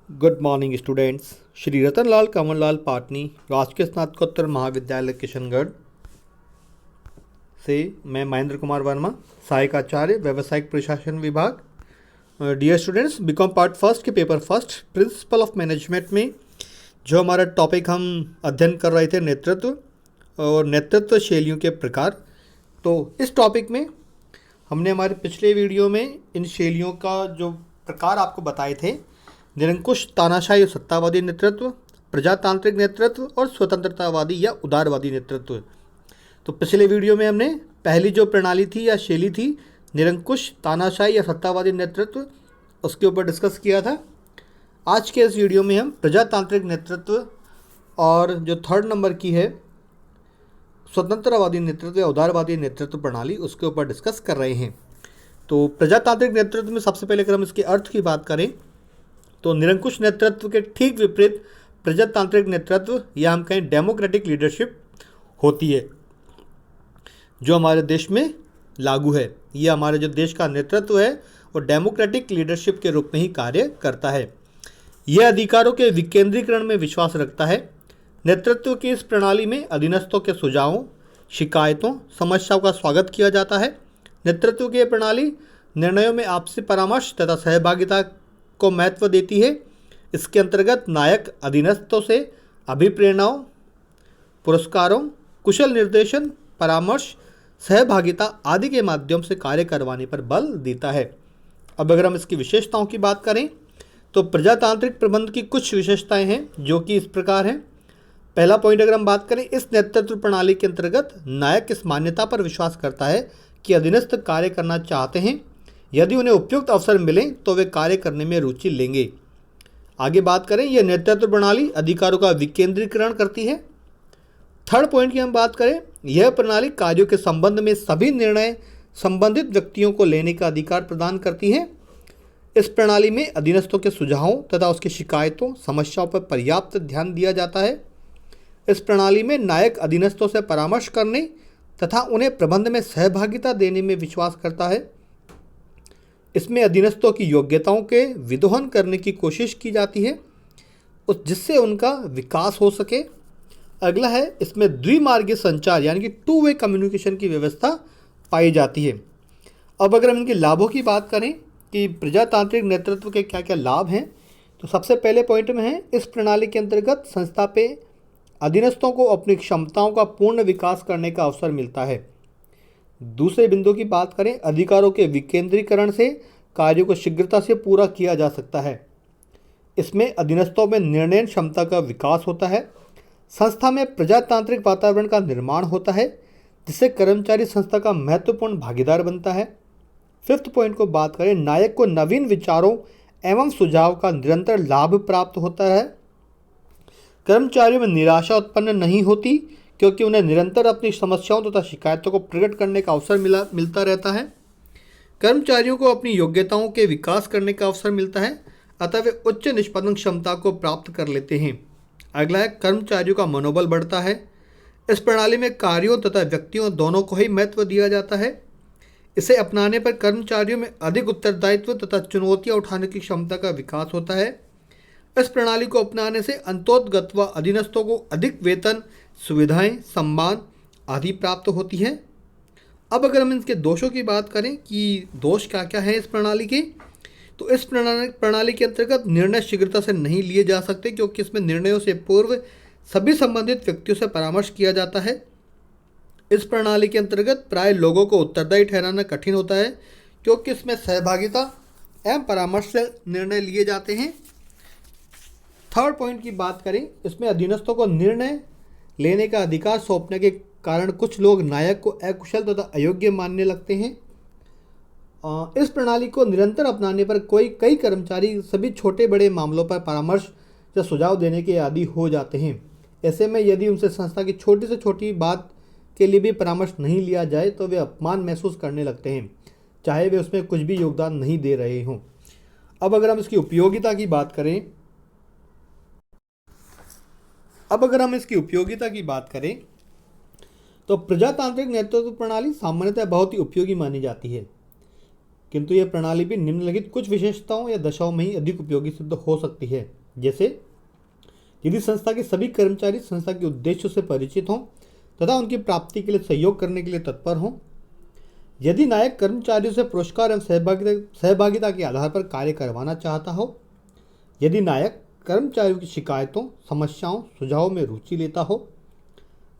Good morning students. Shri Ratanlal Kamallal Patni राजकीय स्नातकोत्तर महाविद्यालय किशनगढ़ से मैं महेंद्र कुमार वर्मा, सहायक आचार्य व्यावसायिक प्रशासन विभाग। Dear students, BCom part first के paper first principle of management में जो हमारा टॉपिक हम अध्ययन कर रहे थे नेतृत्व और नेतृत्व शैलियों के प्रकार। तो इस टॉपिक में हमने हमारे पिछले वीडियो में इन शैलियों का जो प्रकार आपको बताए थे, निरंकुश, तानाशाही और सत्तावादी नेतृत्व, प्रजातांत्रिक नेतृत्व और स्वतंत्रतावादी या उदारवादी नेतृत्व। तो पिछले वीडियो में हमने पहली जो प्रणाली थी या शैली थी, निरंकुश, तानाशाही या सत्तावादी नेतृत्व, उसके ऊपर डिस्कस किया था। आज के इस वीडियो में हम प्रजातांत्रिक नेतृत्व और जो थर्ड नंबर की है स्वतंत्रवादी नेतृत्व या उदारवादी नेतृत्व प्रणाली, उसके ऊपर डिस्कस कर रहे हैं। तो प्रजातांत्रिक नेतृत्व में सबसे पहले अगर हम इसके अर्थ की बात करें तो निरंकुश नेतृत्व के ठीक विपरीत प्रजातांत्रिक नेतृत्व या हम कहें डेमोक्रेटिक लीडरशिप होती है, जो हमारे देश में लागू है। ये हमारे जो देश का नेतृत्व है वो डेमोक्रेटिक लीडरशिप के रूप में ही कार्य करता है। यह अधिकारों के विकेंद्रीकरण में विश्वास रखता है। नेतृत्व की इस प्रणाली में अधीनस्थों के सुझावों, शिकायतों, समस्याओं का स्वागत किया जाता है। नेतृत्व की यह प्रणाली निर्णयों में आपसी परामर्श तथा सहभागिता को महत्व देती है। इसके अंतर्गत नायक अधीनस्थों से अभिप्रेरणाओं, पुरस्कारों, कुशल निर्देशन, परामर्श, सहभागिता आदि के माध्यम से कार्य करवाने पर बल देता है। अब अगर हम इसकी विशेषताओं की बात करें तो प्रजातांत्रिक प्रबंध की कुछ विशेषताएं हैं जो कि इस प्रकार हैं। पहला पॉइंट अगर हम बात करें, इस नेतृत्व प्रणाली के अंतर्गत नायक इस मान्यता पर विश्वास करता है कि अधीनस्थ कार्य करना चाहते हैं। यदि उन्हें उपयुक्त अवसर मिलें तो वे कार्य करने में रुचि लेंगे। आगे बात करें, यह नेतृत्व प्रणाली अधिकारों का विकेंद्रीकरण करती है। थर्ड पॉइंट की हम बात करें, यह प्रणाली कार्यों के संबंध में सभी निर्णय संबंधित व्यक्तियों को लेने का अधिकार प्रदान करती है। इस प्रणाली में अधीनस्थों के सुझावों तथा उसकी शिकायतों, समस्याओं पर पर्याप्त ध्यान दिया जाता है। इस प्रणाली में नायक अधीनस्थों से परामर्श करने तथा उन्हें प्रबंध में सहभागिता देने में विश्वास करता है। इसमें अधीनस्थों की योग्यताओं के विदोहन करने की कोशिश की जाती है जिससे उनका विकास हो सके। अगला है, इसमें द्विमार्गीय संचार यानी कि टू वे कम्युनिकेशन की व्यवस्था पाई जाती है। अब अगर हम इनके लाभों की बात करें कि प्रजातांत्रिक नेतृत्व के क्या क्या लाभ हैं, तो सबसे पहले पॉइंट में है, इस प्रणाली के अंतर्गत संस्था पे अधीनस्थों को अपनी क्षमताओं का पूर्ण विकास करने का अवसर मिलता है। दूसरे बिंदु की बात करें, अधिकारों के विकेंद्रीकरण से कार्यों को शीघ्रता से पूरा किया जा सकता है। इसमें अधीनस्थों में निर्णय क्षमता का विकास होता है। संस्था में प्रजातांत्रिक वातावरण का निर्माण होता है जिससे कर्मचारी संस्था का महत्वपूर्ण भागीदार बनता है। फिफ्थ पॉइंट को बात करें, नायक को नवीन विचारों एवं सुझाव का निरंतर लाभ प्राप्त होता है। कर्मचारियों में निराशा उत्पन्न नहीं होती क्योंकि उन्हें निरंतर अपनी समस्याओं तथा शिकायतों को प्रकट करने का अवसर मिलता रहता है। कर्मचारियों को अपनी योग्यताओं के विकास करने का अवसर मिलता है, अतः वे उच्च निष्पादन क्षमता को प्राप्त कर लेते हैं। अगला है, कर्मचारियों का मनोबल बढ़ता है। इस प्रणाली में कार्यों तथा व्यक्तियों दोनों को ही महत्व दिया जाता है। इसे अपनाने पर कर्मचारियों में अधिक उत्तरदायित्व तथा चुनौतियाँ उठाने की क्षमता का विकास होता है। इस प्रणाली को अपनाने से अंतोगत्वा अधीनस्थों को अधिक वेतन, सुविधाएं, सम्मान आदि प्राप्त होती हैं। अब अगर हम इसके दोषों की बात करें कि दोष क्या क्या है इस प्रणाली के, तो इस प्रणाली के अंतर्गत निर्णय शीघ्रता से नहीं लिए जा सकते क्योंकि इसमें निर्णयों से पूर्व सभी संबंधित व्यक्तियों से परामर्श किया जाता है। इस प्रणाली के अंतर्गत प्राय लोगों को उत्तरदायी ठहराना कठिन होता है क्योंकि इसमें सहभागिता एवं परामर्श से निर्णय लिए जाते हैं। थर्ड पॉइंट की बात करें, इसमें अधीनस्थों को निर्णय लेने का अधिकार सौंपने के कारण कुछ लोग नायक को अकुशल तथा अयोग्य मानने लगते हैं। इस प्रणाली को निरंतर अपनाने पर कई कर्मचारी सभी छोटे बड़े मामलों पर परामर्श या सुझाव देने के आदी हो जाते हैं। ऐसे में यदि उनसे संस्था की छोटी से छोटी बात के लिए भी परामर्श नहीं लिया जाए तो वे अपमान महसूस करने लगते हैं, चाहे वे उसमें कुछ भी योगदान नहीं दे रहे हों। अब अगर हम इसकी उपयोगिता की बात करें तो प्रजातांत्रिक नेतृत्व प्रणाली सामान्यतः बहुत ही उपयोगी मानी जाती है। किंतु यह प्रणाली भी निम्नलिखित कुछ विशेषताओं या दशाओं में ही अधिक उपयोगी सिद्ध हो सकती है। जैसे यदि संस्था के सभी कर्मचारी संस्था के उद्देश्यों से परिचित हों तथा उनकी प्राप्ति के लिए सहयोग करने के लिए तत्पर हों, यदि नायक कर्मचारियों से पुरस्कार एवं सहभागिता के आधार पर कार्य करवाना चाहता हो, यदि नायक कर्मचारियों की शिकायतों, समस्याओं, सुझावों में रुचि लेता हो,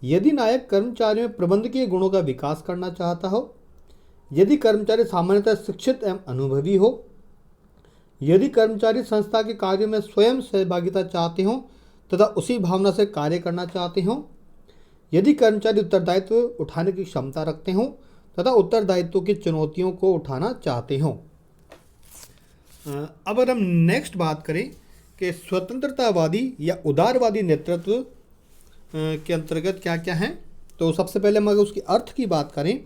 यदि नायक कर्मचारियों में प्रबंधकीय गुणों का विकास करना चाहता हो, यदि कर्मचारी सामान्यतः शिक्षित एवं अनुभवी हो, यदि कर्मचारी संस्था के कार्यों में स्वयं सहभागिता चाहते हों तथा उसी भावना से कार्य करना चाहते हों, यदि कर्मचारी उत्तरदायित्व उठाने की क्षमता रखते हों तथा उत्तरदायित्व की चुनौतियों को उठाना चाहते हों। अब अगर हम नेक्स्ट बात करें कि स्वतंत्रतावादी या उदारवादी नेतृत्व के अंतर्गत क्या क्या हैं, तो सबसे पहले हम अगर उसके अर्थ की बात करें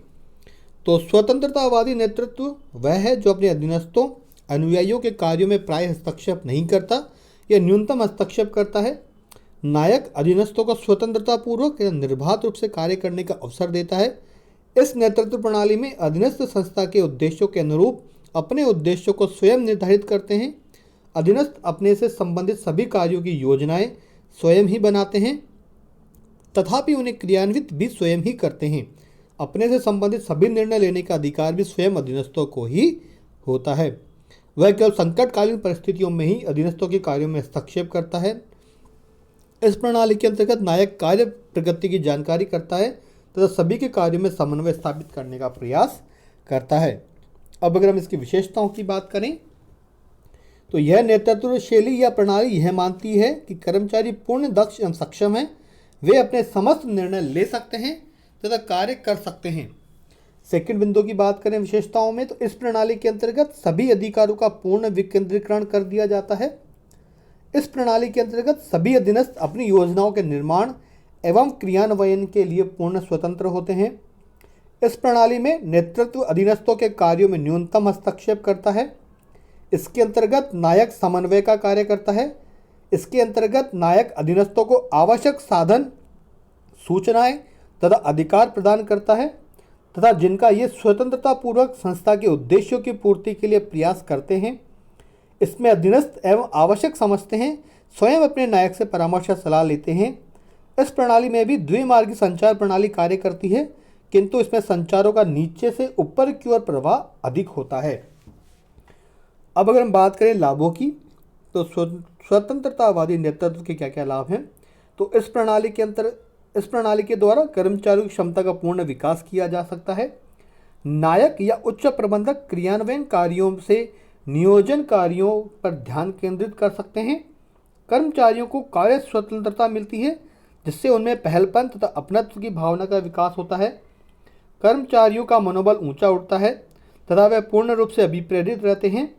तो स्वतंत्रतावादी नेतृत्व वह है जो अपने अधीनस्थों, अनुयायियों के कार्यों में प्राय हस्तक्षेप नहीं करता या न्यूनतम हस्तक्षेप करता है। नायक अधीनस्थों को स्वतंत्रतापूर्वक या निर्बाध रूप से कार्य करने का अवसर देता है। इस नेतृत्व प्रणाली में अधीनस्थ संस्था के उद्देश्यों के अनुरूप अपने उद्देश्यों को स्वयं निर्धारित करते हैं। अधीनस्थ अपने से संबंधित सभी कार्यों की योजनाएं स्वयं ही बनाते हैं, तथापि उन्हें क्रियान्वित भी स्वयं ही करते हैं। अपने से संबंधित सभी निर्णय लेने का अधिकार भी स्वयं अधीनस्थों को ही होता है। वह केवल संकटकालीन परिस्थितियों में ही अधीनस्थों के कार्यों में हस्तक्षेप करता है। इस प्रणाली के अंतर्गत नायक कार्य प्रगति की जानकारी करता है तथा सभी के कार्यों में समन्वय स्थापित करने का प्रयास करता है। अब अगर हम इसकी विशेषताओं की बात करें तो यह नेतृत्व शैली या प्रणाली यह मानती है कि कर्मचारी पूर्ण दक्ष एवं सक्षम है, वे अपने समस्त निर्णय ले सकते हैं तथा कार्य कर सकते हैं। सेकंड बिंदु की बात करें विशेषताओं में तो इस प्रणाली के अंतर्गत सभी अधिकारों का पूर्ण विकेंद्रीकरण कर दिया जाता है। इस प्रणाली के अंतर्गत सभी अधीनस्थ अपनी योजनाओं के निर्माण एवं क्रियान्वयन के लिए पूर्ण स्वतंत्र होते हैं। इस प्रणाली में नेतृत्व अधीनस्थों के कार्यों में न्यूनतम हस्तक्षेप करता है। इसके अंतर्गत नायक समन्वय का कार्य करता है। इसके अंतर्गत नायक अधीनस्थों को आवश्यक साधन, सूचनाएं तथा अधिकार प्रदान करता है तथा जिनका ये स्वतंत्रतापूर्वक संस्था के उद्देश्यों की पूर्ति के लिए प्रयास करते हैं। इसमें अधीनस्थ एवं आवश्यक समझते हैं, स्वयं अपने नायक से परामर्श या सलाह लेते हैं। इस प्रणाली में भी द्विमार्गी संचार प्रणाली कार्य करती है, किंतु इसमें संचारों का नीचे से ऊपर की ओर प्रवाह अधिक होता है। अब अगर हम बात करें लाभों की तो स्वतंत्रतावादी नेतृत्व के क्या क्या लाभ हैं, तो इस प्रणाली के द्वारा कर्मचारियों की क्षमता का पूर्ण विकास किया जा सकता है। नायक या उच्च प्रबंधक क्रियान्वयन कार्यों से नियोजन कार्यों पर ध्यान केंद्रित कर सकते हैं। कर्मचारियों को कार्य स्वतंत्रता मिलती है, जिससे उनमें पहलपन तथा अपनत्व की भावना का विकास होता है। कर्मचारियों का मनोबल ऊंचा उठता है तथा वे पूर्ण रूप से अभिप्रेरित रहते हैं।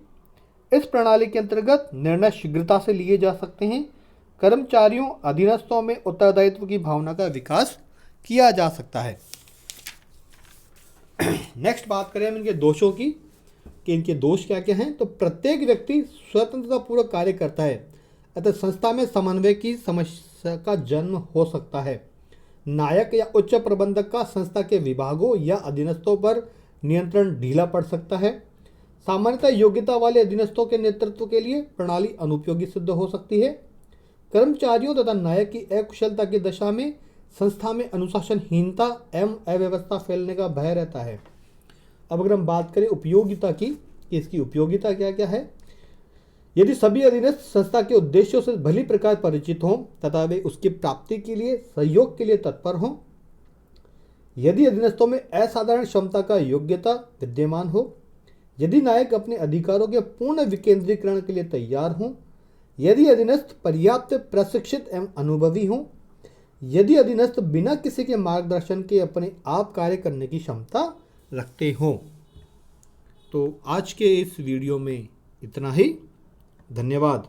इस प्रणाली के अंतर्गत निर्णय शीघ्रता से लिए जा सकते हैं। कर्मचारियों अधीनस्थों में उत्तरदायित्व की भावना का विकास किया जा सकता है। नेक्स्ट बात करें हम इनके दोषों की कि इनके दोष क्या क्या हैं, तो प्रत्येक व्यक्ति स्वतंत्रतापूर्वक कार्य करता है, अतः संस्था में समन्वय की समस्या का जन्म हो सकता है। नायक या उच्च प्रबंधक का संस्था के विभागों या अधीनस्थों पर नियंत्रण ढीला पड़ सकता है। सामान्यतः योग्यता वाले अधीनस्थों के नेतृत्व के लिए प्रणाली अनुपयोगी सिद्ध हो सकती है। कर्मचारियों तथा नायक की अकुशलता की दशा में संस्था में अनुशासनहीनता एवं अव्यवस्था फैलने का भय रहता है। अब अगर हम बात करें उपयोगिता की कि इसकी उपयोगिता क्या क्या है, यदि सभी अधीनस्थ संस्था के उद्देश्यों से भली प्रकार परिचित हों तथा वे उसकी प्राप्ति के लिए सहयोग के लिए तत्पर हों, यदि अधीनस्थों में असाधारण क्षमता का योग्यता विद्यमान हो, यदि नायक अपने अधिकारों के पूर्ण विकेंद्रीकरण के लिए तैयार हों, यदि अधीनस्थ पर्याप्त प्रशिक्षित एवं अनुभवी हों, यदि अधीनस्थ बिना किसी के मार्गदर्शन के अपने आप कार्य करने की क्षमता रखते हों। तो आज के इस वीडियो में इतना ही। धन्यवाद।